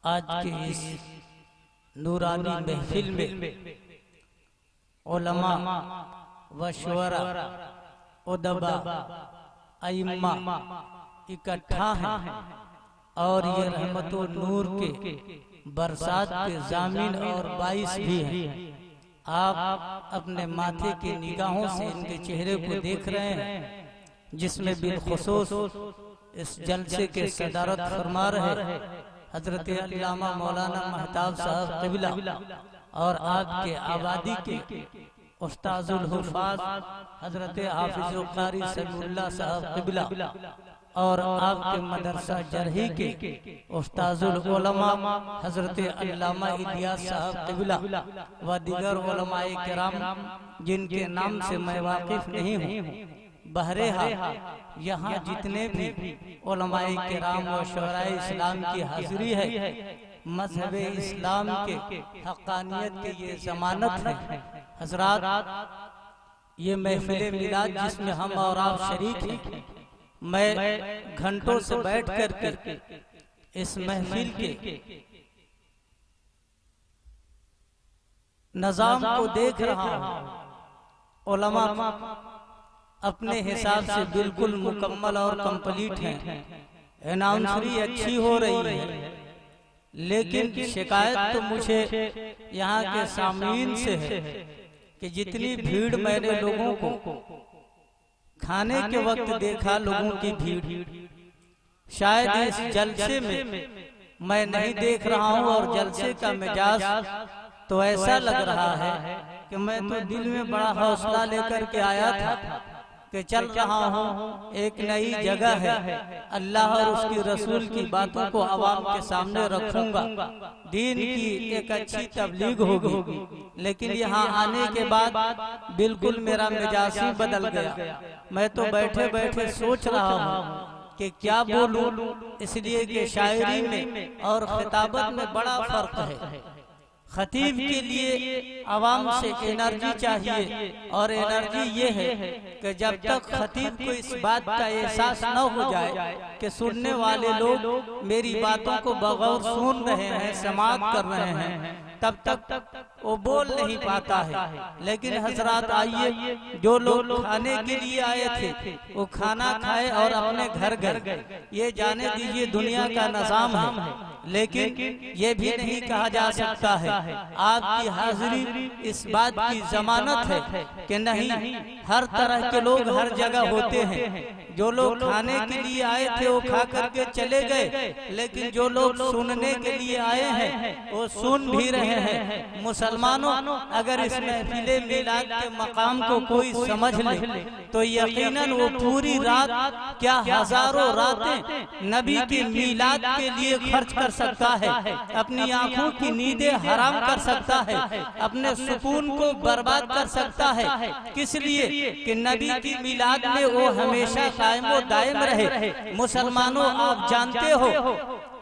आज के इस नूरानी महफिल में उलमा व शुअरा उदबा अइम्मा इकट्ठा हैं और ये रहमतो नूर के बरसात के जामिन और बाइस भी हैं। आप अपने माथे की निगाहों से इनके चेहरे को देख रहे हैं, जिसमें बिलखुसूस इस जलसे के सदारत फरमा रहे हजरत अल्लामा मौलाना महताब साहब क़िबला और आपके आबादी के उस्ताजुल हुफ़ाज़ हजरत हाफिज़ुल क़ारी समीउल्लाह साहब क़िबला और आपके मदरसा जरही के उस्ताजुल उलमा हजरत अल्लामा इलियास साहब क़िबला व दीगर उलमाए किराम जिनके नाम से मैं वाकिफ नहीं हूँ। बहरहाल यहाँ जितने भी उलमाए किराम व शुअराए इस्लाम की हाजिरी है, मज़हब इस्लाम के हक़ानियत के ये ज़मानत है। हज़रात, ये महफिल मिलाद जिसमें हम और आप शरीक हैं, मैं घंटों से बैठ करके इस महफिल के निज़ाम को देख रहा हूँ। उलमा अपने हिसाब से बिल्कुल मुकम्मल और कंप्लीट हैं, अनाउंसरी अच्छी हो रही है, लेकिन शिकायत तो मुझे यहाँ के सामीन से है कि जितनी भीड़ मैंने लोगों को खाने के वक्त देखा, लोगों की भीड़ शायद इस जलसे में मैं नहीं देख रहा हूँ। और जलसे का मिजाज तो ऐसा लग रहा है कि मैं तो दिल में बड़ा हौसला लेकर के आया था कि चल रहा हूँ, एक नई जगह है, अल्लाह और उसकी रसूल की बातों को अवाम के सामने रखूंगा, दीन की एक अच्छी तबलीग होगी। लेकिन यहाँ आने के बाद बिल्कुल मेरा मिजाज ही बदल गया। मैं तो बैठे बैठे सोच रहा हूँ कि क्या बोलूं, इसलिए कि शायरी में और खिताबत में बड़ा फर्क है। खतीब के लिए आवाम से एनर्जी चाहिए, और एनर्जी ये है कि जब तक खतीब को इस बात का एहसास न हो जाए कि सुनने वाले लोग मेरी बातों को बगौर सुन रहे हैं, समाअत कर रहे हैं, तब तक वो बोल नहीं पाता है। लेकिन हजरात, आइए, जो लोग खाने के लिए आए थे वो खाना खाए और अपने घर गए। ये जाने दीजिए दुनिया का निज़ाम है, लेकिन ये भी नहीं कहा जा सकता है आपकी हाजिरी इस बात की जमानत है कि नहीं, हर तरह के लोग हर जगह होते हैं। जो लोग खाने के लिए आए थे वो खा करके चले गए, लेकिन जो लोग सुनने के लिए आए हैं वो सुन भी रहे हैं। मुसलमानों, अगर इस महफिल मिलाद के मकाम को कोई समझ ले तो यकीनन वो पूरी रात, क्या हजारों रातें नबी की मिलाद के लिए खर्च कर सकता है, अपनी आंखों की नींदें हराम कर सकता है, अपने सुकून को बर्बाद कर सकता है। किस लिए कि नबी की मिलाद में वो हमेशा कायम व दायम रहे। मुसलमानों, आप जानते हो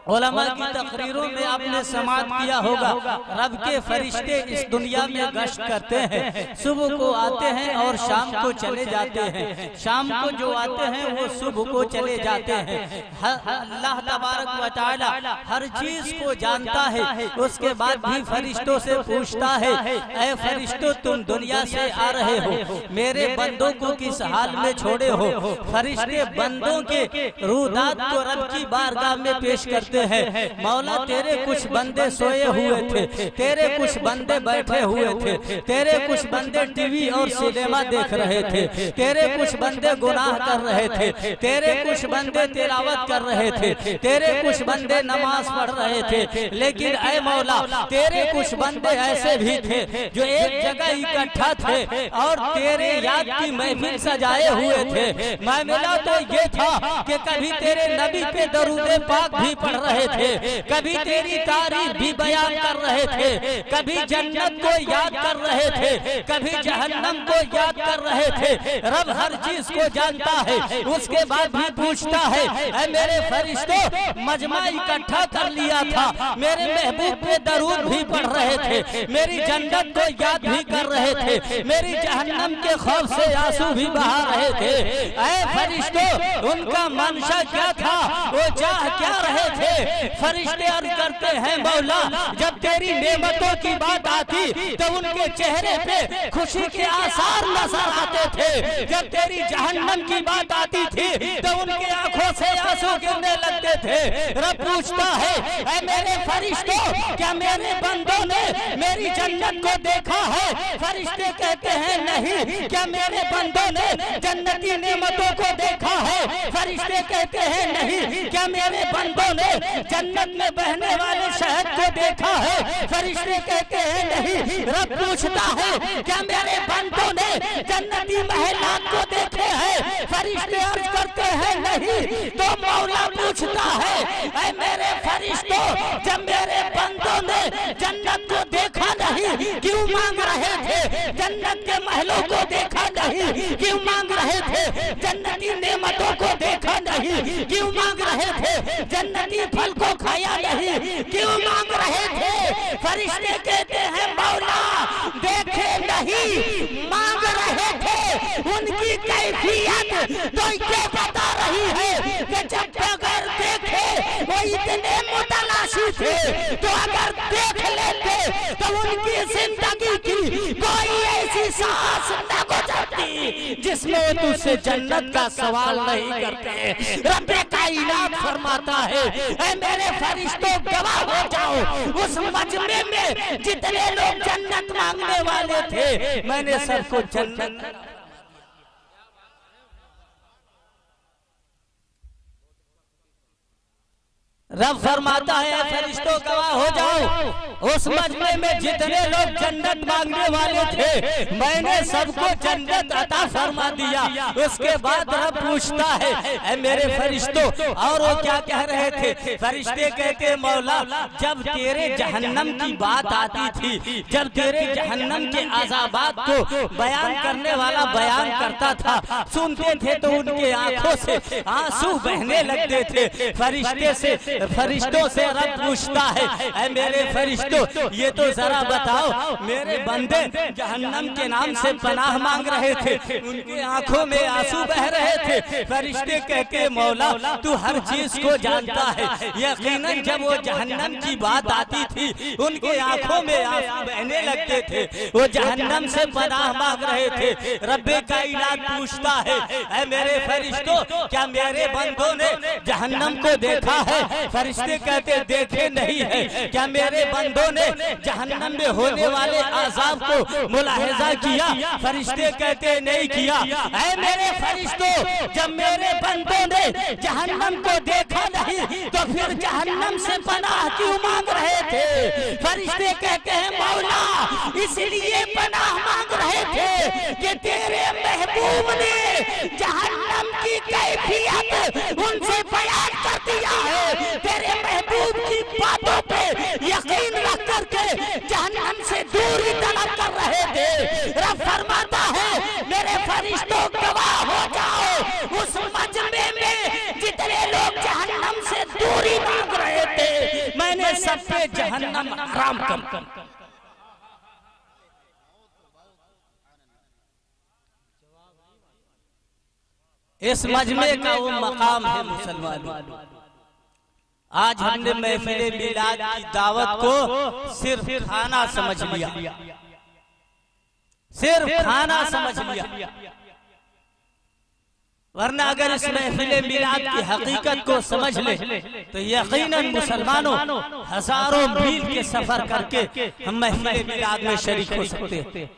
उलमा की तकरीरों में आपने समाअत किया होगा, रब के फरिश्ते इस दुनिया में गश्त करते हैं। सुबह को आते हैं और शाम को चले जाते हैं। शाम को जो आते हैं वो सुबह को चले जाते हैं। अल्लाह तबारक व तआला हर चीज को जानता है। उसके बाद भी फरिश्तों से पूछता है, ऐ फरिश्तों, तुम दुनिया से आ रहे हो, मेरे बंदों को किस हाल में छोड़े हो? फरिश्ते बंदों के रूदात को रब की बारगाह में पेश करते हैं। मौला, तेरे कुछ बंदे सोए हुए थे, तेरे कुछ बंदे बैठे हुए थे, तेरे कुछ बंदे टीवी और सिनेमा देख रहे थे, तेरे कुछ बंदे गुनाह कर रहे थे, तेरे कुछ बंदे तिलावत कर रहे थे, तेरे कुछ बंदे नमाज पढ़ रहे थे। लेकिन ऐ मौला, तेरे कुछ बंदे ऐसे भी थे जो एक जगह इकट्ठा थे और तेरे याद की महफिल सजाए हुए थे। मैं मिला तो ये था कि कभी तेरे नबी पे दरूद पाक भी पढ़ रहे थे, कभी तेरी तारीफ भी बयान कर रहे थे, कभी जन्नत को याद कर रहे थे, कभी जहन्नम को याद कर रहे थे। रब हर चीज को जानता है, उसके बाद भी पूछता है, ऐ मेरे फरिश्तों, मजमा इकट्ठा कर लिया था, मेरे महबूब पे दरूद भी पढ़ रहे थे, मेरी जन्नत को याद भी कर रहे थे, मेरी जहन्नम के खौफ से आंसू भी बहा रहे थे। ऐ फरिश्तों, उनका मंशा क्या था, वो चाह क्या रहे थे? फरिश्ते अर्ज करते हैं मौला जब तेरी नेमतों की बात आती तो उनके चेहरे पे खुशी के आसार नजर आते थे, जब तेरी जहन्नम की बात आती थी तो उनकी आंखों से आंसू गिरने लगते थे। रब पूछता है ऐ मेरे फरिश्तों क्या मेरे बंदों ने मेरी जन्नत को देखा है? फरिश्ते कहते हैं नहीं। क्या मेरे बंदों ने जन्नती नेमतों को देखा है? फरिश्ते कहते हैं नहीं। क्या मेरे बंदों ने जन्नत में बहने वाले शहद को देखा है? फरिश्ते कहते हैं नहीं। रब पूछता है क्या मेरे बंदों ने जन्नती महलात को देखे हैं? फरिश्ते अर्ज करते हैं नहीं। तो मौला पूछता है ऐ मेरे फरिश्तों जब मेरे बंदों ने जन्नत को देखा नहीं क्यों मांग रहे थे? जन्नत के महलों को देखा नहीं क्यों मांग रहे थे? जन्नती नेमतों को देखा नहीं क्यों मांग रहे थे? जन्नती फल को खाया नहीं क्यों मांग रहे थे? फरिश्ते कहते हैं मौला देखे नहीं मांग रहे थे। उनकी कैफियत तो ये बता रही है कि जब अगर देखे वो इतने मुतलाशी थे तो अगर देख लेते तो उनकी जिंदगी की कोई ऐसी सांस न गुजरती जिसमें तुझसे जन्नत का सवाल नहीं करते। रब्बे कायनात फरमाता है ऐ मेरे फरिश्तों गवाह हो जाओ उस मजमे में जितने लोग जन्नत मांगने वाले थे मैंने सबको जन्नत। रब फरमाता है फरिश्तों गवाह हो जाओ उस मजमे में जितने लोग जन्नत मांगने वाले थे मैंने सबको जन्नत अता फरमा दिया। उसके बाद रब पूछता है ऐ मेरे फरिश्तों और वो क्या कह रहे थे? फरिश्ते कहते मौला जब तेरे जहन्नम की बात आती थी, जब तेरे जहन्नम के अज़ाबात को बयान करने वाला बयान करता था सुनते थे तो उनके आंखों से आंसू बहने लगते थे। फरिश्तों से रब पूछता है ऐ मेरे फरिश्तों ये तो जरा बताओ मेरे बंदे जहन्नम के नाम से पनाह मांग रहे थे उनकी आंखों में आंसू बह रहे थे। फरिश्ते कहते मौला तू हर चीज को जानता है। यकीनन जब वो जहन्नम की बात आती थी उनके आंखों में आंसू बहने लगते थे, वो जहन्नम से पनाह मांग रहे थे। रब्बे कायनात पूछता है ऐ मेरे फरिश्तों क्या मेरे बंदों ने जहन्नम को देखा है? फरिश्ते कहते देखे नहीं है। क्या मेरे बंदों ने जहन्नम में होने वाले आज़ाब को मुलाहिजा किया? फरिश्ते कहते नहीं किया। ऐ मेरे फरिश्तों जब मेरे बंदों ने जहन्नम को देखा नहीं तो फिर जहन्नम से पनाह क्यों मांग रहे थे? फरिश्ते कहते हैं मौला इसलिए पनाह मांग रहे थे कि तेरे महबूब ने जहन्नम की कैफियत उनसे बयान कर दिया है। तेरे महबूब की बातों पे यकीन रख करके जहन्नम से दूरी तलब कर रहे थे। रब फरमाता है मेरे फरिश्तों गवाह हो जाओ उस मजमे में जितने लोग जहन्नम से दूरी मांग रहे थे मैंने सब पे जहन्नम हराम कर। इस मजमे का वो मकाम है मुसलमानों। आज हमने महफिल मिलाद की दावत को सिर्फ खाना समझ लिया, सिर्फ खाना समझ लिया, वरना अगर इस महफिल मिलाद की हकीकत को समझ ले तो यकीनन मुसलमानों हजारों मील के सफर करके हम महफिल मिलाद में शरीक हो सकते हैं।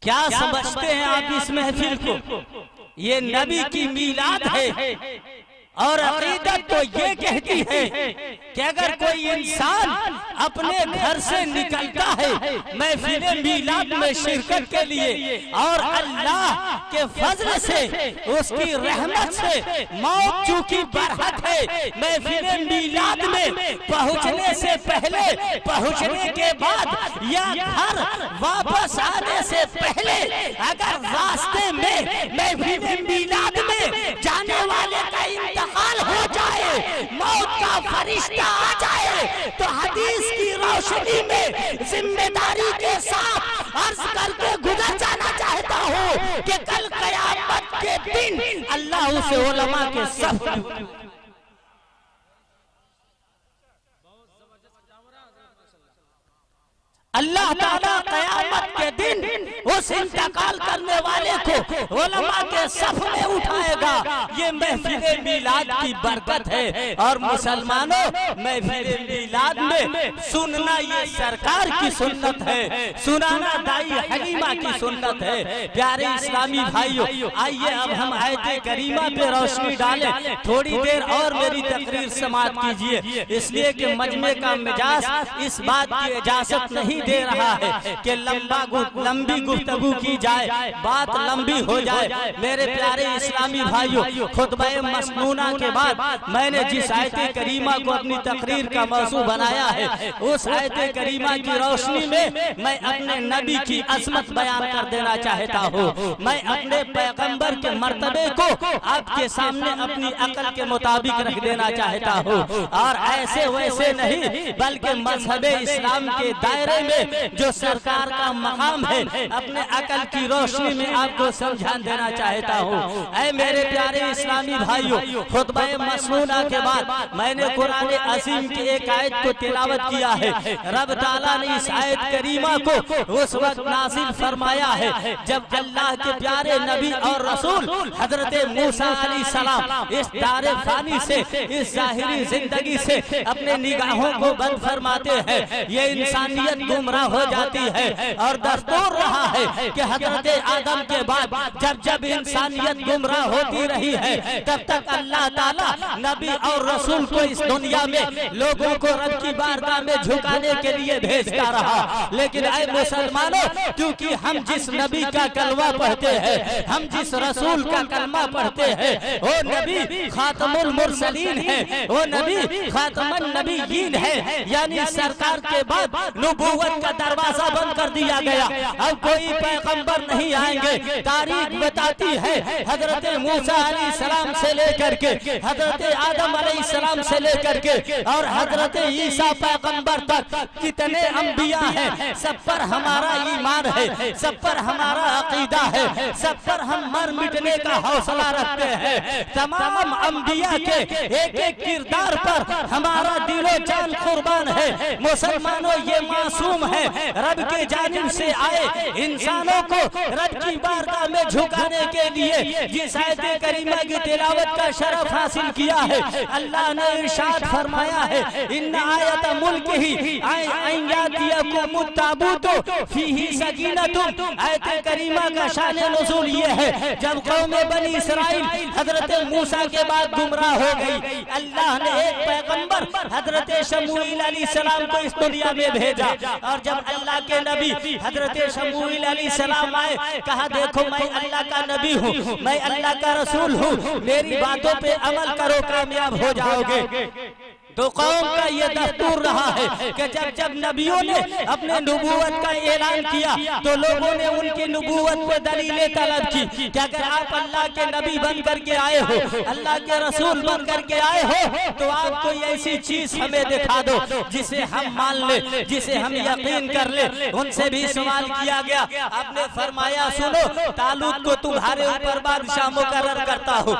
क्या समझते हैं आप इस महफिल को? ये नबी की मिलाद है और अकीदत तो ये कहती है कि अगर कोई इंसान अपने घर से निकलता है महफिल मिलाद में शिरकत के लिए और अल्लाह के फजल से उसकी रहमत से मौत चूंकि बरहक है महफिल मिलाद में पहुंचने से पहले, पहुंचने के बाद या घर वापस आने से पहले अगर रास्ते में महफिल मिलाद में जाने वाले का इंतकाल हो जाए, मौत का फरिश्ता आ जाए तो हदीस की रोशनी में जिम्मेदारी के साथ अर्ज करके गुजर जाना चाहता हूँ कि कल क़यामत के दिन अल्लाह उसे उलमा के सब अल्लाह ताला क़यामत के दिन उस इंतकाल करने वाले को उलमा के सफ में उठाएगा। ये महफिल मिलाद की बरकत है। और मुसलमानों, महफिल मिलाद में सुनना ये सरकार की सुन्नत है, सुनाना दाई हलीमा की सुन्नत है। प्यारे इस्लामी भाइयों, आइए अब हम आयत करीमा पे रोशनी डालें। थोड़ी देर और मेरी तकरीर समाप्त कीजिए, इसलिए कि मजमे का मिजाज इस बात की इजाजत नहीं दे रहा है कि लंबी गुफ्तगू की जाए, बात लंबी हो जाए। मेरे प्यारे इस्लामी भाइयों, खुतबा मसनूना के बाद मैंने जिस आयत करीमा को अपनी तकरीर का मौजू बनाया है, उस आयत करीमा की रोशनी में मैं अपने नबी की अजमत बयान कर देना चाहता हूँ। मैं अपने पैगंबर के मर्तबे को आपके सामने अपनी अकल के मुताबिक रख देना चाहता हूँ, और ऐसे वैसे नहीं बल्कि मजहबे इस्लाम के दायरे में जो सरकार का मकाम है, अपने अकल की रोशनी में आपको समझा देना चाहता हूँ। ऐ मेरे प्यारे इस्लामी भाइयों, खुतबा मसनूना के बाद मैंने कुरान अज़ीम की एक आयत को तिलावत किया है। रब ताला ने इस आयत करीमा को उस वक्त नाज़िल फरमाया है जब अल्लाह के प्यारे नबी और रसूल हजरत मूसा अलैहिस्सलाम इस दारे फानी से, इस जाहिरी जिंदगी से अपने निगाहों को बंद फरमाते हैं। ये इंसानियत गुमराह हो जाती है, और दस्तूर रहा है कि हजरत आदम के बाद जब जब इंसानियत गुमराह होती रही है, तब तक अल्लाह ताला नबी और रसूल को इस दुनिया में लोगों को रब की बारगाह में झुकाने के लिए भेजता रहा। लेकिन ऐ मुसलमानों, क्योंकि हम जिस नबी का कलमा पढ़ते हैं, हम जिस रसूल का कलमा पढ़ते हैं, वो नबी खातमुल मुरसलीन है, वो नबी खातमुन नबीयीन है, यानी सरकार के बाद नबूवत का दरवाजा बंद कर दिया गया। अब कोई पैगंबर नहीं आएंगे। तारीख बताती है हजरत मूसा अलैहिस्सलाम से लेकर के हजरत आदम अलैहिस्सलाम से लेकर के और हजरत ईसा पैगंबर तक कितने अंबिया हैं, सब पर हमारा ईमान है, सब पर हमारा अकीदा है, सब पर हम मर मिटने का हौसला रखते हैं। तमाम अंबिया के एक एक किरदार पर हमारा दिलो जान कुर्बान है। मुसलमानों, ये मासूम है, रब के जानिब से आए इंसानों को रब की बारगाह में झुकाने के लिए जिस आयत करीमा की तिलावत का शरफ हासिल किया है, अल्लाह ने इरशाद फरमाया है, इन्ना आयत मुल्क ही आयतियकुम ताबूत फीही सकीनतुन। आयत करीमा का शान नुज़ूल ये है, जब कौम बनी इसराइल हजरत मूसा के बाद गुमराह हो गई, अल्लाह ने एक पैगंबर हजरत शमूएल अलैहिस्सलाम को इस दुनिया में भेजा। और जब अल्लाह के नबी हजरत शमूएल अलैहिस्सलाम आए, कहा देखो मैं अल्लाह का नबी हूँ, मैं अल्लाह का रसूल हूँ, मेरी बातों पे अमल करो, कामयाब हो जाओगे। तो कौम का ये दस्तूर रहा है कि जब जब नबियों ने अपने नबूवत का ऐलान किया तो लोगों ने उनकी नबूवत पे दलीलें तलब की कि अगर आप अल्लाह के नबी बन करके आए हो, अल्लाह के रसूल बन करके आए हो, तो आप कोई ऐसी चीज हमें दिखा दो जिसे हम मान ले, जिसे हम यकीन कर ले। उनसे भी सवाल किया गया, आपने फरमाया सुनो, तालूत को तुम्हारे ऊपर बादशाह मुकर्रर करता हूँ।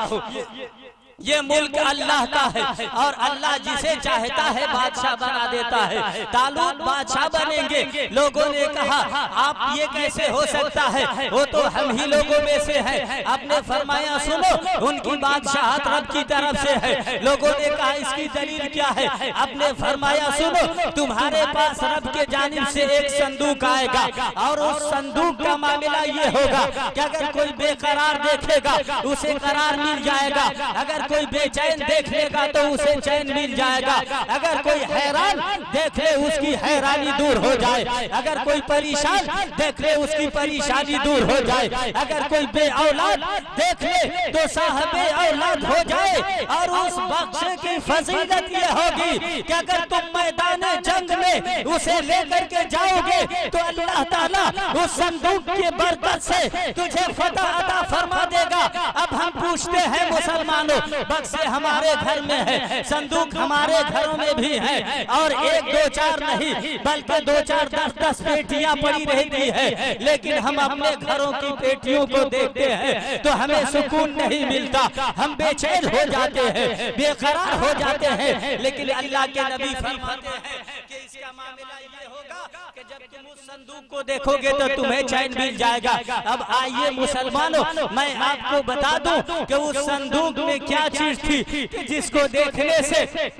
ये मुल्क अल्लाह का है और अल्लाह जिसे चाहता है बादशाह बना देता है। तालूत बादशाह बनेंगे। लोगों ने कहा आप ये कैसे हो सकता है, वो तो हम ही लोगों में से है। आपने फरमाया सुनो, उनकी बादशाहत रब की तरफ से है। लोगों ने कहा इसकी दलील क्या है? आपने फरमाया सुनो, तुम्हारे पास रब के जानिब से एक संदूक आएगा और उस संदूक का मामला ये होगा कि अगर कोई बेकरार देखेगा उसे करार मिल जाएगा, अगर कोई बेचैन देख लेगा तो उसे चैन मिल जाएगा, अगर कोई हैरान देख ले उसकी हैरानी दूर हो जाए, अगर कोई परेशान देख ले उसकी परेशानी दूर हो जाए, अगर कोई बे औलाद देख ले तो साहबे औलाद हो जाए। और उस बख्श की फजीलत ये होगी कि अगर तुम मैदान जंग में उसे लेकर के जाओगे तो अल्लाह ताला उस संदूक की बरकत से तुझे फतह अता फरमा देगा। अब हम पूछते हैं मुसलमानों, बक्से हमारे घर में है, संदूक हमारे घरों में भी है, और एक दो चार नहीं बल्कि दो चार 10-10 पेटियां पड़ी रहती है, लेकिन हम अपने घरों की पेटियों को देखते हैं तो हमें सुकून नहीं मिलता, हम बेचैन हो जाते हैं, बेकरार हो जाते हैं। लेकिन अल्लाह के नबी फरमाते हैं कि इसका इसका मामला ये होगा कि जब तुम उस संदूक को देखोगे तो तुम्हें चैन मिल जाएगा। अब आइए मुसलमानों, मैं आपको बता दूं कि उस संदूक में क्या चीज थी कि जिसको देखने से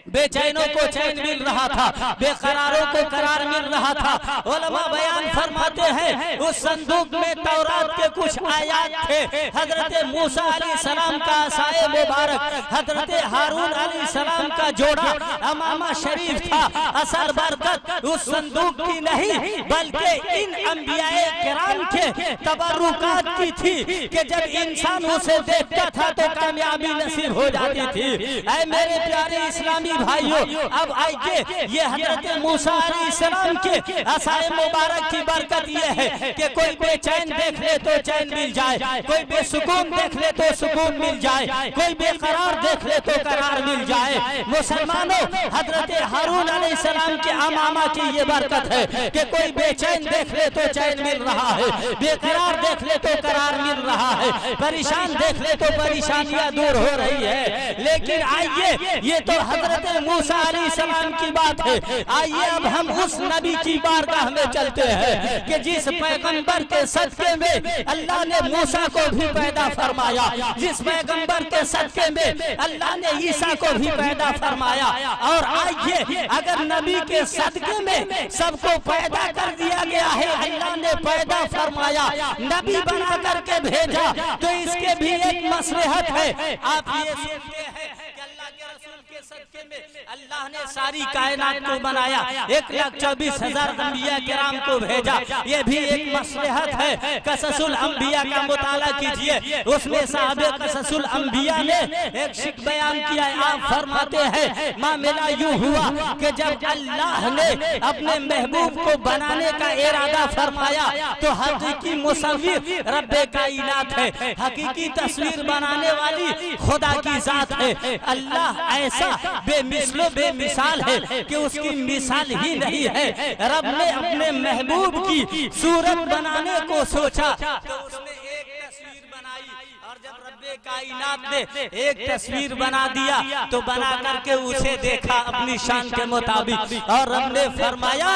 बेचैनों को चैन मिल रहा था, बेकरारों को करार मिल रहा था। उलमा बयान फरमाते हैं उस संदूक में तौरात के कुछ आयात थे। हजरत मूसा अलैहिस्सलाम का असाए मुबारक, हजरत हारून अलैहिस्सलाम का जोड़ा अमामा शरीफ था। असल बरकत उस संदूक की नहीं बल्कि इन अंबियाए किराम के तबर्रुकात की थी कि जब इंसान उसे देखता था तो कामयाबी नसीब हो जाती थी। ऐ मेरे प्यारे इस्लामी भाइयों, अब आइए ये हजरत मूसा अलैहिस्सलाम के असाए मुबारक की बरकत ये है कि कोई बेचैन देख ले तो चैन मिल जाए, कोई बेसुकून देख ले तो सुकून मिल जाए, कोई बेकरार देख ले तो करार मिल जाए। मुसलमानों, हजरत हारून अलैहिस्सलाम के अमामा की ये बरकत है कि कोई बेचैन देख ले तो चैन मिल रहा है, बेकरार देख ले तो करार मिल रहा है, परेशान देख ले तो परेशानियां दूर हो रही है। लेकिन आइए, ये तो हजरत मूसा अलैहिस्सलाम की बात है। आइए अब हम उस नबी की बारगाह में चलते हैं कि जिस पैगंबर के सदके में अल्लाह ने मूसा को भी पैदा फरमाया, जिस पैगंबर के सदके में अल्लाह ने ईसा को भी पैदा फरमाया। और आइए, अगर नबी के सदके में सबको पैदा कर दिया गया है, अल्लाह ने पैदा फरमाया, नबी बना करके भेजा, तो इसके भी एक मसलहत है। आप ये सुनते हैं कि अल्लाह के रसूल के सदके में अल्लाह ने सारी कायनात को बनाया, 1,24,000 अंबिया किराम को भेजा, ये भी एक मसलहत है। कससुल अंबिया का मुताला कीजिए, उसमें साहबे कससुल अंबिया ने एक शिक बयान किया। आप फरमाते हैं मामला यूं हुआ कि जब अल्लाह ने अपने महबूब को बनाने का इरादा फरमाया तो हकीकी मुसव्विर रब्बे कायनात है, हकीकी तस्वीर बनाने वाली खुदा की जात है। अल्लाह ऐसा बेमिसलो बेमिसाल है कि उसकी मिसाल ही नहीं है। रब ने अपने महबूब की सूरत बनाने को सोचा तो उसने एक तस्वीर बनाई, और जब रब्बे कायनात ने एक तस्वीर बना दिया तो बना करके उसे देखा अपनी शान के मुताबिक, और रब ने फरमाया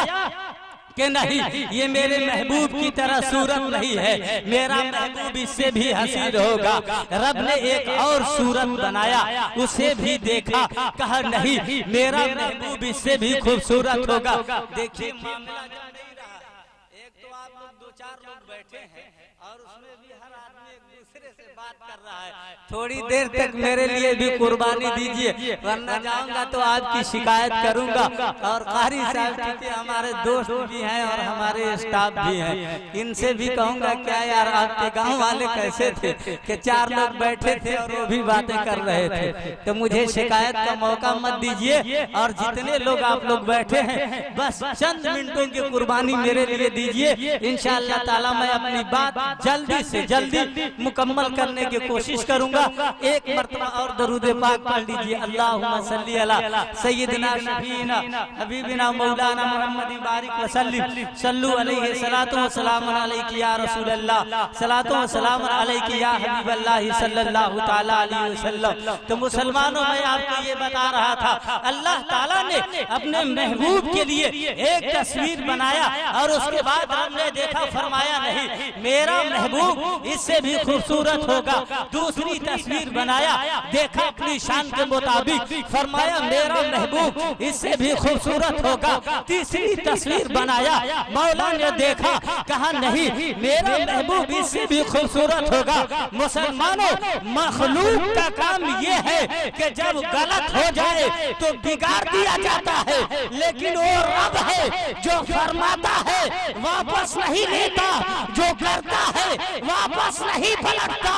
कि नहीं, ये मेरे महबूब की तरह सूरत नहीं है, मेरा महबूब इससे भी हसीन होगा। रब ने एक और सूरत बनाया, उसे भी देखा, कहा नहीं, मेरा महबूब इससे भी खूबसूरत होगा। देखिए मामला जब नहीं रहा, एक तो आप लोग 2-4 लोग बैठे हैं और उसमें भी हर आदमी एक दूसरे से बात कर रहा है। थोड़ी देर तक मेरे लिए भी कुर्बानी दीजिए, वरना जाऊंगा तो आपकी शिकायत करूंगा। और कारी साहब क्योंकि हमारे दोस्त भी हैं और हमारे स्टाफ भी हैं, इनसे भी कहूंगा क्या यार आपके गांव वाले कैसे थे कि 4 लोग बैठे थे और वो भी बातें कर रहे थे। तो मुझे शिकायत का मौका मत दीजिए, और जितने लोग आप लोग बैठे हैं बस चंद मिनटों की कुर्बानी मेरे लिए दीजिए। इंशाअल्लाह ताला मैं अपनी बात जल्दी से जल्दी मुकम्मल करने की कोशिश करूंगा। एक मर्तबा और दरूद पाक पढ़ लीजिए। अल्लाहुम्मा सल्ली अला सय्यिदिना शफीना हबीबिना मौलाना मुहम्मद बारिक वसल्लिम सल्लु अलैहि सलातो व सलाम अलैका या रसूल अल्लाह, सलातो व सलाम अलैका या हबीब अल्लाह सल्लल्लाहु ताला अलैहि वसल्लम। तो मुसलमानों, मैं आपको ये बता रहा था, अल्लाह ताला ने अपने महबूब के लिए एक तस्वीर बनाया और उसके बाद हमने देखा, फरमाया नहीं, मेरा महबूब इससे भी खूबसूरत होगा। दूसरी तस्वीर बनाया, देखा अपनी शान के मुताबिक, फरमाया मेरा महबूब इससे भी खूबसूरत होगा। तीसरी तस्वीर बनाया, मौला ने देखा, कहा नहीं, मेरा महबूब इससे भी खूबसूरत होगा। मुसलमानों, मखलूक का काम ये है कि जब गलत हो जाए तो बिगाड़ दिया जाता है, लेकिन वो रब है जो फरमाता है वापस नहीं लेता, जो करता है वापस नहीं पलटता।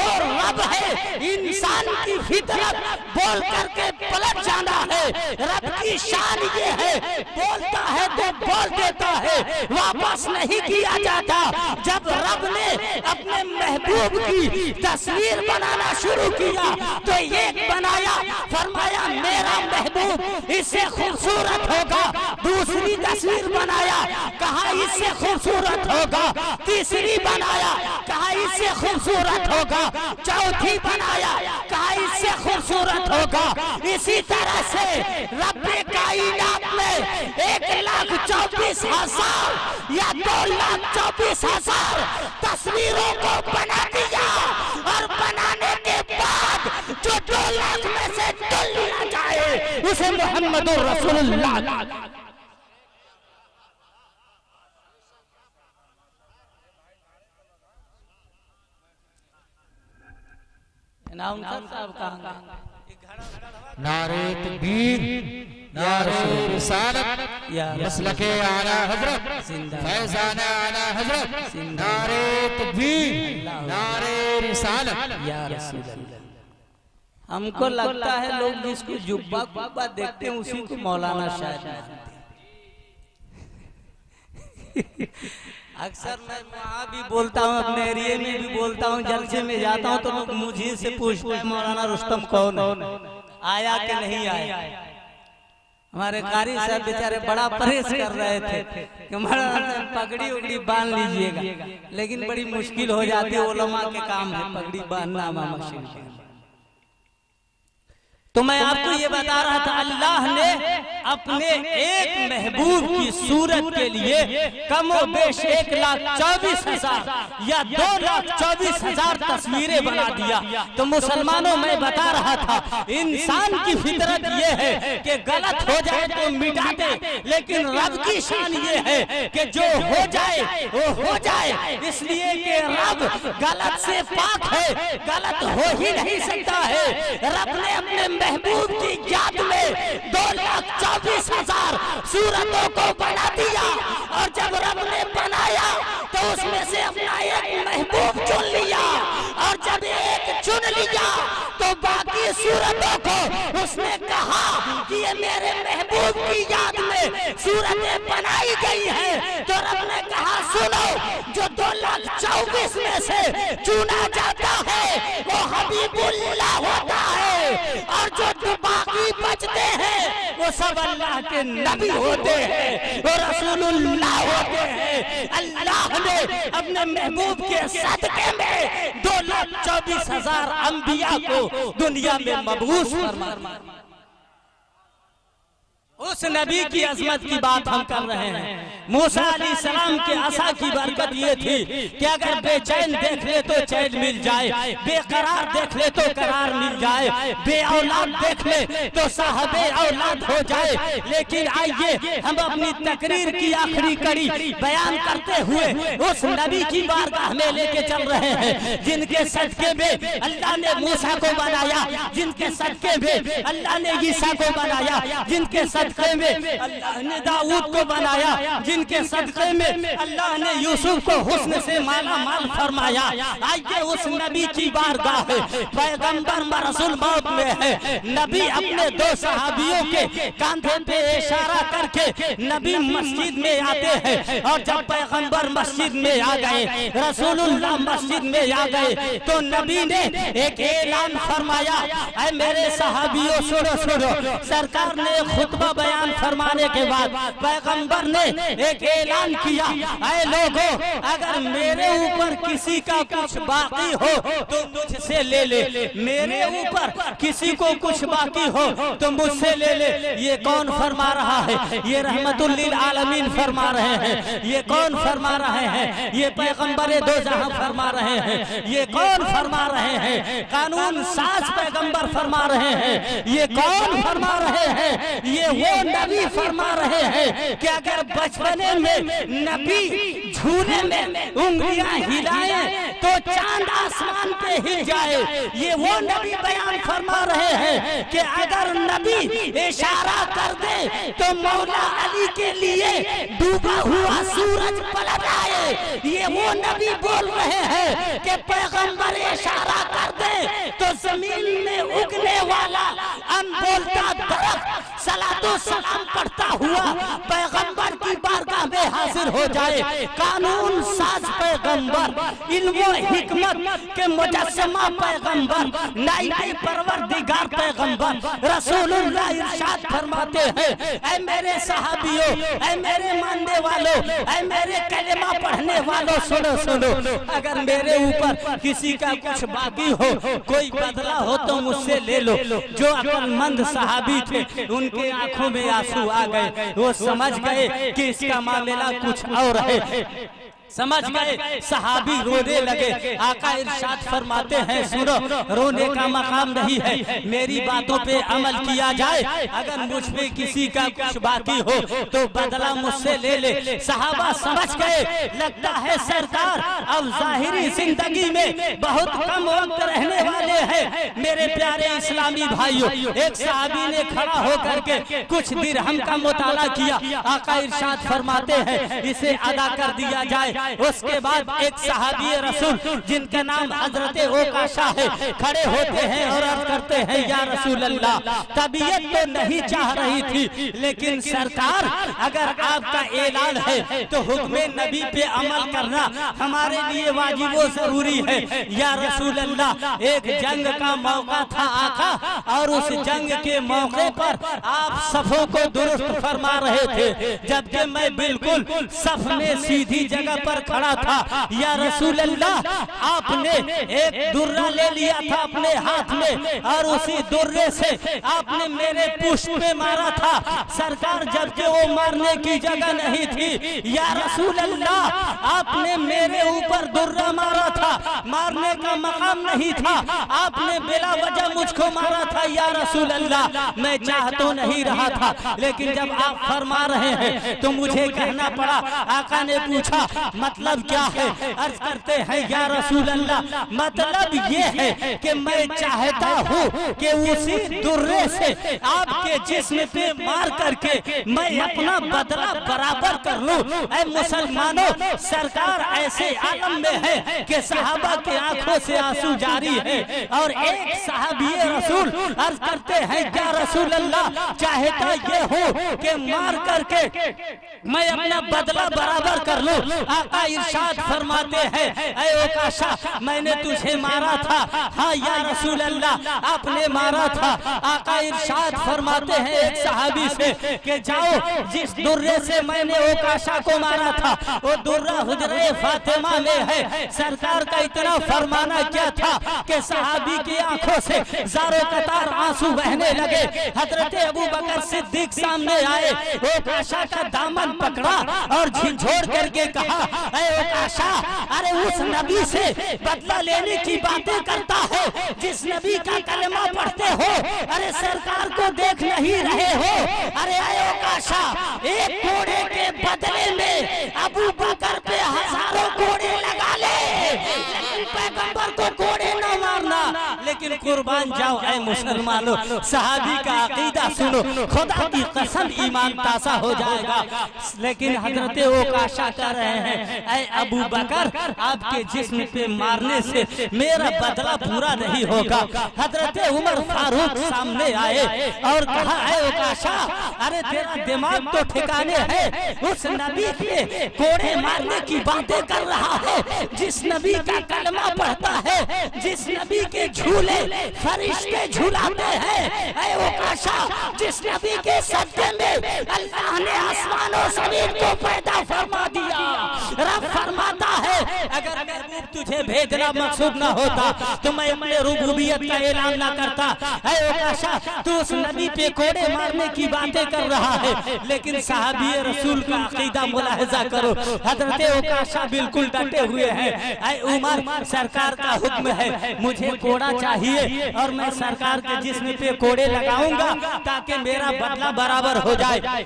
और रब है, इंसान की फितरत बोल करके पलट जाना है। रब की शान ये है, बोलता है तो बोल देता है, वापस नहीं किया जाता। जब रब ने अपने महबूब की तस्वीर बनाना शुरू किया तो एक बनाया, फरमाया मेरा महबूब इससे खूबसूरत होगा। दूसरी तस्वीर बनाया, कहा इससे खूबसूरत होगा। तीसरी बनाया, कहा इससे खूबसूरत होगा। चौथी बनाया, कहा इससे खूबसूरत होगा। इसी तरह से रब्बे कायनात में एक 24,000 या 2,24,000 तस्वीरों को बना दिया और बनाने के बाद जो 2 लाख में से चुन लिया जाए उसे मुहम्मदुर रसूलुल्लाह। नारे तकबीर, नारे रिसालत, मसलके आला हजरत, फैज़ाना आला हजरत, नारे तकबीर, नारे रिसालत या रसूल अल्लाह। हमको लगता है लोग जिसको जुब्बा कुब्बा देखते हैं उसी को मौलाना शायद मानते हैं। अक्सर मैं वहाँ भी बोलता हूँ, अपने एरिया में भी बोलता हूँ, जलसे में जाता हूँ तो लोग मुझे से पूछते हैं मौलाना रुस्तम कौन है, आया कि नहीं आया। हमारे कारी साहब बेचारे बड़ा परहेज कर रहे थे कि मौलाना पगड़ी उगड़ी बांध लीजिएगा, लेकिन बड़ी मुश्किल हो जाती है, उलमा के काम है पगड़ी बांधना मशीन के। तो मैं आपको ये बता रहा था, अल्लाह ने अपने एक महबूब की सूरत के लिए कमो बेश 1,24,000 या 2,24,000 तस्वीरें बना दिया। तो मुसलमानों मैं बता रहा था, इंसान की फितरत ये है कि गलत हो जाए तो मिटा दे, लेकिन रब की शान ये है कि जो हो जाए वो हो जाए, इसलिए कि रब गलत से पाक है, गलत हो ही नहीं सकता है। रब ने अपने महबूब की याद में 2,24,000 सूरतों को बना दिया, और जब रब ने बनाया तो उसमें से अपना एक महबूब चुन लिया, और जब एक चुन लिया तो बाकी सूरतों को उसने कहा कि ये मेरे महबूब की याद में सूरतें बनाई गई है। तो रब ने कहा सुनो, जो 2,24,000 में से चुना जाता है वो हबीबुल्लाह होता है, और जो बाकी बचते हैं वो सब अल्लाह के नबी होते हैं, वो रसूलुल्लाह होते हैं। अल्लाह ने अपने महबूब के सदके में 2,24,000 अंबिया को दुनिया में मबूस फरमाया। उस नबी की अजमत की बात हम कर रहे हैं। मूसा अलैहिस्सलाम के आसा की बरकत ये थी कि अगर बेचैन देख ले तो चैन मिल जाए, बेकरार देख ले तो करार मिल जाए, बे औलाद देख ले तो साहबे औलाद हो जाए। लेकिन आइए हम अपनी तकरीर की आखिरी कड़ी बयान करते हुए उस नबी की बारगाह में लेके चल रहे हैं, जिनके सदके में अल्लाह ने मूसा को बनाया, जिनके सदके में अल्लाह ने ईसा को बनाया, जिनके सदके में अल्लाह ने दाऊद को बनाया, जिनके सदके में अल्लाह ने यूसुफ को हुस्न से माला माल फरमाया। आइए उस नबी की बारगाह है, पैगंबर मरसूल मौत में है। नबी अपने 2 सहाबियों के कांधे पे इशारा करके नबी मस्जिद में आते हैं, और जब पैगंबर मस्जिद में आ गए, रसूलुल्लाह मस्जिद में आ गए, तो नबी ने एक ऐलान फरमाया, ऐ मेरे सहाबियों सुनो सुनो। सरकार ने खुतबा बयान फरमाने के बाद पैगंबर ने एक ऐलान किया, ऐ लोगों, अगर मेरे ऊपर किसी का कुछ बाकी हो तो मुझसे ले ले, मेरे ऊपर किसी को कुछ बाकी हो तो मुझसे ले ले। ये कौन फरमा रहा है? ये रहमतुल लिल आलमीन फरमा रहे हैं। ये कौन फरमा रहे हैं? ये पैगंबर दो जहां फरमा रहे हैं। ये कौन फरमा रहे हैं? कानून साज पैगंबर फरमा रहे हैं। ये कौन फरमा रहे हैं? ये वो नबी फरमा रहे हैं कि अगर बचपने में नबी झूले में उंगलियां हिलाएं तो चांद आसमान पे हिल जाए। ये वो नबी बयान फरमा रहे हैं कि अगर नबी इशारा कर दे तो मौला अली के लिए डूबा हुआ सूरज पलट आए। ये वो नबी बोल रहे हैं कि पैगंबर इशारा कर दे तो जमीन में उगने वाला अनबोलता दरख्त सलातो सलाम पढ़ता हुआ पैगंबर की बारगाह में हाजिर हो जाए। कानून साज पैगंबर, इल्म हिकमत के मुजस्समा पैगंबर, नाइबे परवरदिगार पैगंबर रसूलुल्लाह इरशाद फरमाते हैं ऐ मेरे सहाबियों, ऐ मेरे मानने वालों, ऐ मेरे कलेमा पढ़ने वालों, सुनो सुनो, अगर मेरे ऊपर किसी का कुछ बाकी हो, कोई बदला हो तो मुझसे ले लो। जो अक्लमंद सहाबी थे उनके आंखों में आंसू आ गए, वो समझ गए कि इसका मामला कुछ और है, समझ गए, सहाबी रोने लगे। आका इरशाद फरमाते हैं, सुनो, रोने का मकाम नहीं है, मेरी बातों पे अमल किया जाए। अगर मुझ पे किसी का कुछ बाकी हो तो बदला मुझसे ले ले। सहाबा समझ गए, लगता है सरकार अब जाहिरी जिंदगी में बहुत कम वक्त रहने वाले हैं। मेरे प्यारे इस्लामी भाइयों, एक सहाबी ने खड़ा होकर के कुछ दिरहम का मुताला किया। आका इरशाद फरमाते हैं, इसे अदा कर दिया जाए। उसके बाद एक सहाबी रसूल जिनका नाम हजरत ओकाशा है, खड़े होते हैं और अर्ज करते हैं, या रसूल अल्लाह, तबीयत तो नहीं चाह रही थी, लेकिन सरकार अगर आपका ऐलान है तो हुक्म नबी पे अमल करना हमारे लिए वाजिब व जरूरी है। या रसूल अल्लाह, एक जंग का मौका था आका, और उस जंग के मौके पर आप सफों को दुरुस्त फरमा रहे थे, जबकि मैं बिल्कुल सफ में सीधी जगह पर खड़ा था। या रसूल अल्लाह, आपने एक दुर्रा ले लिया था अपने हाथ में और उसी दुर्रे से आपने मेरे पुष्प पे मारा था। सरकार, जबकि वो मारने की जगह नहीं थी, या रसूल अल्लाह, आपने मेरे ऊपर दुर्रा मारा था, मारने का मकाम नहीं था, आपने बिला वजह मुझको मारा था। या रसूल अल्लाह, मैं चाह तो नहीं रहा था, लेकिन जब आप फरमा रहे हैं तो मुझे कहना पड़ा। आका ने पूछा, मतलब क्या है? अर्ज करते हैं, या रसूल अल्लाह, मतलब ये है कि मैं चाहता हूँ कि उसी दुर्रे से आपके जिस्म पे मार करके मैं अपना बदला बराबर कर लूं। ऐ मुसलमानों, सरकार ऐसे आलम में है कि सहाबा की आंखों से आंसू जारी है, और एक सहाबी रसूल अर्ज करते हैं, या रसूल अल्लाह, चाहता ये हो कि मार करके मैं अपना बदला बराबर कर लूं। आका इरशाद फरमाते हैं, ऐ ओकाशा, मैंने तुझे मारा था। हाँ या रसूल अल्लाह, आपने मारा था। आका इरशाद फरमाते हैं एक सहाबी से कि जाओ, जिस दुर्रे से मैंने ओकाशा को मारा था वो दुर्रा हुजरे फातिमा में है। सरकार का इतना फरमाना क्या था कि सहाबी की आंखों से ज़ारो कतार आंसू बहने लगे। हजरत अबू बकर सिद्दीक सामने आए, ओकाशा का दामन पकड़ा और झिझोड़ करके कहा, ऐ ओकाशा, अरे उस नबी से बदला लेने की बातें करता है जिस नबी का कलमा पढ़ते हो, अरे सरकार को देख नहीं रहे हो? अरे ऐ ओकाशा, एक कोड़े के बदले में अबू बकर पे हजारों कोड़े लगा ले, लेकिन पैगंबर को कोड़े न मारना। लेकिन कुर्बान जाओ ऐ मुसलमानों, सहाबी का अकीदा सुनो, खुदा की कसम ईमान ताज़ा हो जाएगा। लेकिन हजरत ओकाशा कर रहे हैं, ऐ अबू बकर, आपके जिस्म पे मारने से मेरा बदला पूरा नहीं होगा। हजरत उमर फारूक सामने आए और कहा, ऐ ओकाशा, अरे तेरा दिमाग तो ठिकाने है, उस नबी के कोड़े मारने की बातें कर रहा है जिस नबी का कलमा पढ़ता है, जिस नबी के झूले फरिश्ते झूलाते हैं। ऐ ओकाशा, जिस नबी के सदके में अल्लाह ने आसमानों ज़मीन को पैदा फरमा दिया। रब फरमाता है, अगर महबूब तुझे भेजना मकसूद न होता तो मैं अपने रुबूबियत का ऐलान न करता। ऐ ओकाशा, तू उस नबी पे कोड़े मारने की बातें कर रहा है, लेकिन सहाबी रसूल का अकीदा मुलाहिजा करो। हजरत ओकाशा बिल्कुल डटे हुए हैं। ऐ उमर, सरकार का हुक्म है, मुझे कोड़ा चाहिए और मैं सरकार के जिस्म पे कोड़े लगाऊंगा ताकि मेरा बदला बराबर हो जाए।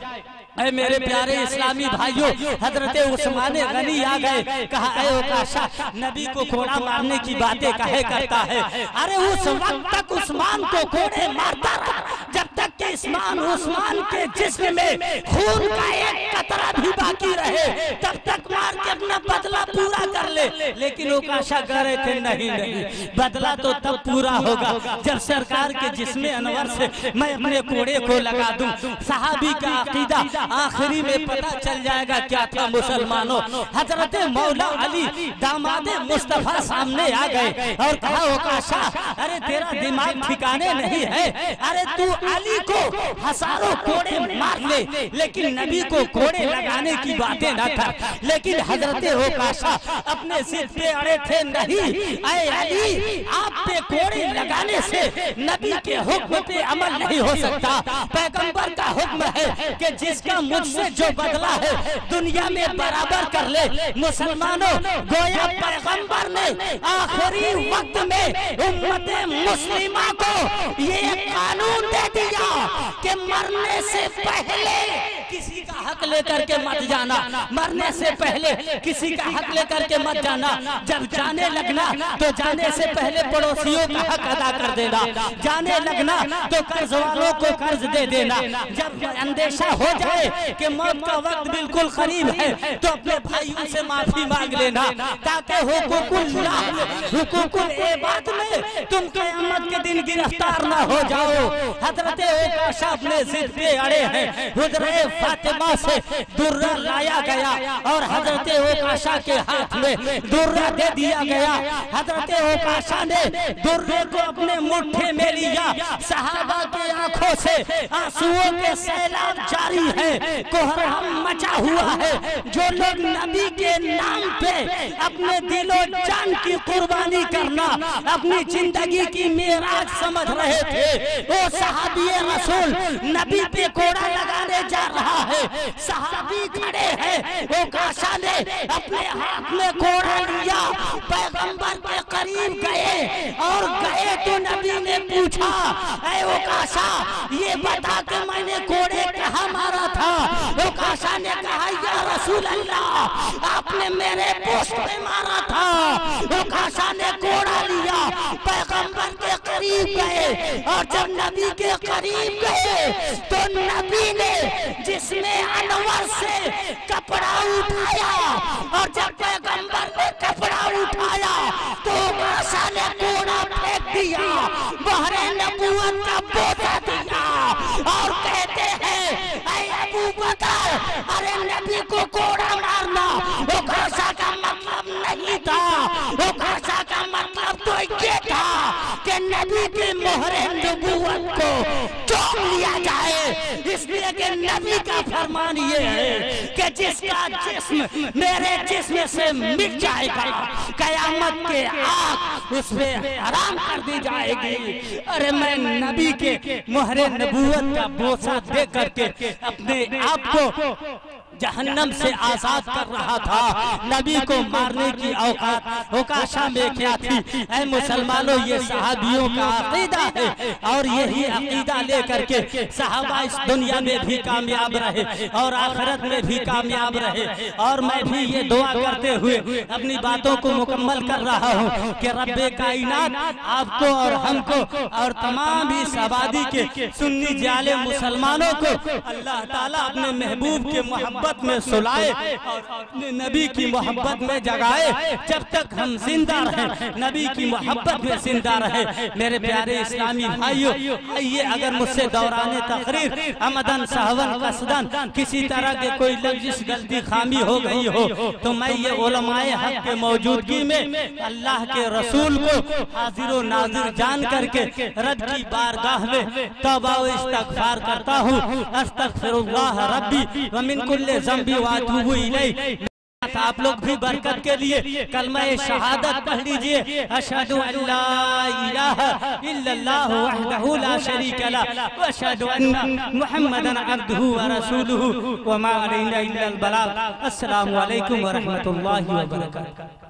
ऐ मेरे प्यारे इस्लामी भाइयों, हजरत उस्मान गनी आ गए, कहा, ऐ ओकाशा, नबी को कोड़ा मारने की बातें काहे करता है? अरे उस वक्त तक उस्मान को कोड़े मारता रहा जब तक कि उस्मान के जिस्म में खून का एक कतरा भी बाकी रहे तब तक मार के अपना बदला पूरा कर ले। लेकिन ओकाशा कह रहे थे नहीं नहीं, बदला तो तब पूरा होगा जब सरकार के जिस्म अनवर से मैं अपने कोड़े को लगा दूं। सहाबी का अकीदा आखिरी में पता चल जाएगा क्या था मुसलमानों। हजरत मौला अली दामादे मुस्तफा सामने आ गए और कहा ओकाशा अरे तेरा दिमाग ठिकाने नहीं है, अरे तू अली को हजारों कोड़े मार ले लेकिन नबी को कोड़े लगाने की बातें न कर। लेकिन हजरत ओकाशा अपने सिर पे अड़े थे नहीं, ऐ अली आप पे कोड़े लगाने से नबी के हुक्म पे अमल नहीं हो सकता। पैगंबर का हुक्म है कि जिसका मुझसे जो बदला है दुनिया में बराबर कर ले। मुसलमानों गोया पैगंबर ने आखिरी वक्त में उम्मत मुस्लिमा को ये कानून दे दिया कि मरने से पहले किसी का हक लेकर के मत जाना, मरने से पहले किसी का हक लेकर के मत जाना। जब जाने लगना तो जाने से पहले पड़ोसियों का हक अदा कर देना, जाने लगना तो कर्ज वालों को कर्ज दे देना। जब अंदेशा हो जाए कि मौत का वक्त बिल्कुल करीब है तो अपने भाइयों से माफी मांग लेना ताकि हुकूकुल इबाद में तुम क़यामत के दिन गिरफ्तार ना हो जाओ। हजरत ओकाशा अपने जिद पे अड़े हैं। हुजरे फातिमा से दुर्रा लाया गया और हजरत ओकाशा के हाथ में दुर्रा दे दिया गया। हजरत ओकाशा ने दुर्रे को अपने मुट्ठे में लिया। सहाबा की आंखों से आंसुओं के सैलाब जारी है, कोहराम मचा हुआ है। जो लोग नबी के नाम पे अपने दिलो जान की कुर्बानी करना अपनी जिंदगी की मेराज समझ रहे थे, वो सहाबी रसूल नबी पे कोड़ा लगाने जा रहा है। सहाबी खड़े हैं, ओकाशा ने अपने हाथ में कोड़ा लिया, पैगंबर के करीब गए और गए तो नबी ने पूछा ऐ ओकाशा ये बता के मैंने कोड़े कहाँ मारा था। ओकाशा ने कहा या रसूल अल्लाह आपने मेरे पोस्ट पे मारा था। ओकाशा ने कोड़ा लिया, पैगंबर के करीब गए और जब नबी के करीब गए तो नबी ने जिसमें अनवर से कपड़ा उठाया और जब पैगंबर ने कपड़ा उठाया तो ओकाशा ने कोड़ा फेंक दिया, बहरे नबूवत का बोझा दिया और कहते हैं ऐ अबू बकर अरे नबी को कोड़ा मारना ओकाशा का मतलब नहीं था। ओकाशा का मतलब तो ये था कि नबी के मोहरे नबूवत को चूम लिया जाए। इसलिए कि नबी का फरमान ये है कि जिसका जिस्म मेरे जिस्म से मिट जाएगा कयामत के आग उसमें हराम कर दी जाएगी। अरे मैं नबी के मोहरे नबूवत का बोझा दे करके अपने आप को जहन्नम से आजाद कर रहा था। नबी को मारने की औकात ओकाशा में क्या थी? ऐ मुसलमानों ये सहाबियों का अकीदा है और यही अकीदा लेकर के सहाबा इस दुनिया में भी कामयाब रहे और आखिरत में भी कामयाब रहे। और मैं भी ये दुआ करते हुए अपनी बातों को मुकम्मल कर रहा हूँ कि रब्बे कायनात आपको और हमको और तमाम इस आबादी के सुन्नी जाले मुसलमानों को अल्लाह ताला अपने महबूब के मोहब्बत में सुलाए और अपने नबी की मोहब्बत में जगाए। जब तक हम जिंदा रहे नबी की मोहब्बत में जिंदा रहे। मेरे प्यारे इस्लामी भाइयों आइए अगर मुझसे दौराने तकरीर अमदन सहवन कसदन किसी तरह के कोई लफ्ज़ गलती खामी हो गई हो तो मैं ये उलमाए हक के मौजूदगी में अल्लाह के रसूल को हाजिर व नाजिर जान करके रब की बारगाह में तौबा व इस्तगफार करता हूँ। अस्तगफिरुल्लाह रब्बी व मिन कुल्लि ज़ंबी व अतूबु इलैह। आप लोग भी बरकत के लिए कलमा शहादत पढ़ लीजिए। अशहदु अल्ला इलाहा इल्लल्लाह वहदहु ला शरीका लह व अशहदु अन्ना मुहम्मदन अब्दुहु व रसूलुहु व मा अलैना इल्लल बलाग। अस्सलामु अलैकुम व रहमतुल्लाहि व बरकातुहू।